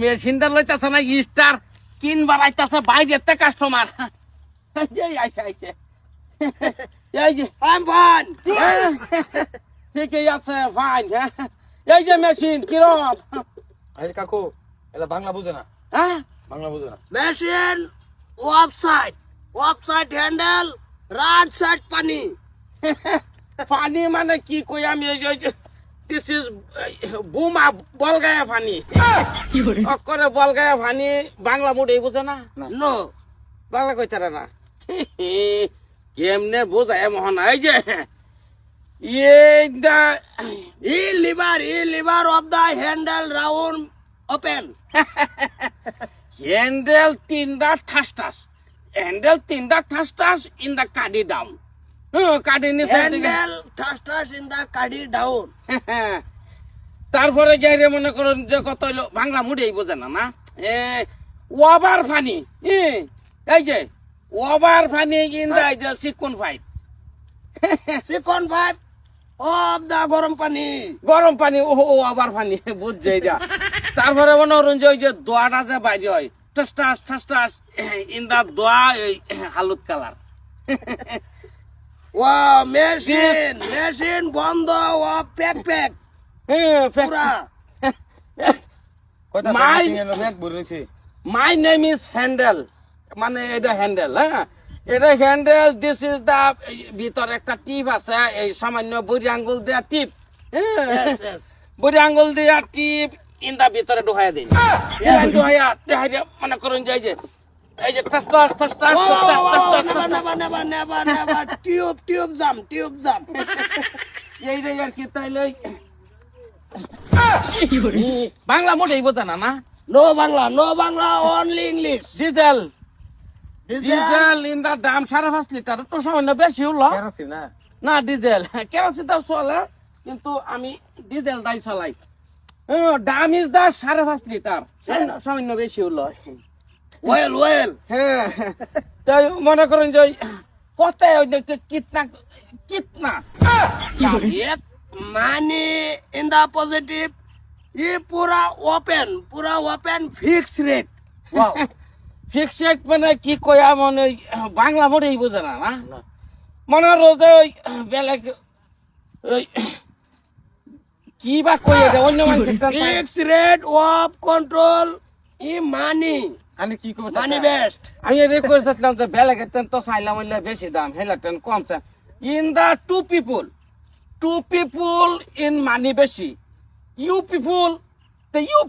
মেশিনটা লইতাছে না স্টার কিনবার আইতাছে বাইরে কাস্টমার আইছে এই যে ফাইন ঠিকই আছে ফাইন এই যে মেশিন কিরম আরে কাকু এলা বাংলা বুঝে না, হ্যাঁ বাংলা বুঝে না। মেশিন ওয়াপসাইড হ্যান্ডেল রাইট সাইড পানি পানি মানে কি কই আমি দিস ইজ বুমা বলগায়া পানি অক্ষরে বলগায়া পানি বাংলা মুডে বুঝে না নো বাংলা কইতারা না কেমনে বোঝায় মোহন এই যে এইটা ই lever of the handle round open handle তিনটা ঠাস ইন দা কাডি ডাউন কাডি নিচে হ্যান্ডেল টাস ইন দা কাডি ডাউন তারপরে যাইরে মনে করুন যে কত হইলো বাংলা মুডেই বোঝে না না ওভার ফানি এই যে ওভার ফানি ইন দা সিকন পাইপ সিকন পাইপ অফ দা গরম পানি ও ওভার ফানি বুঝছে যা তারপরে মনে করুন যে ওই যে দোয়াটা যে বাইরে হয় ঠাস ইন দা দোয়া হলুদ কালার ও মেশিন বন্ধ ও প্যাক পুরা কয়টা মাই- সিঙ্গেল ব্যাগ ভরেছে। মাই নেম ইজ হ্যান্ডেল মানে এটা হ্যান্ডেল হ্যাঁ এটা হ্যান্ডেল দিস ইজ দা ভিতরে একটা টিপ আছে এই সামান্য বড়ি আঙ্গুল দেয়া টিপ yes বড়ি আঙ্গুল দেয়া টিপ ইন দা ভিতরে ঢুকাই দিই ঢুকাইয়া মনে করুন যে এই যে টাস নেভার টিউব জাম এই রে আর কি তাইলে বাংলা মোটেই বোঝে না না no Bangla only English diesel in the দাম 5.5 লিটার তো সামান্য বেশি হলো কেরোসিন না? না ডিজেল কেরোসিন তো চলে কিন্তু আমি ডিজেল দাই চালাই দাম ইজ দা 5.5 লিটার সামান্য বেশি হলো ওয়েল হ্যাঁ তাই মনে করেন যে কোথায় ওই যে কিতনা মানি ইন দা পজিটিভ ই পুরা open fix rate wow fix rate মানে কি কয়া মানে বাংলা মোটেই বোঝে না না মনে রোজে ওই বেলেগ ওই কি বা কয়ে দেয় অন্য মানুষের ফিক্স রেট অফ কন্ট্রোল ই মানি আমি কি করব মানি বেস্ট আমি এর করেছিলাম যে বেলেগের টেন তো চাইলাম হইলে বেশি দাম হেলা টেন কমছে in the to people in money বেশি ইউ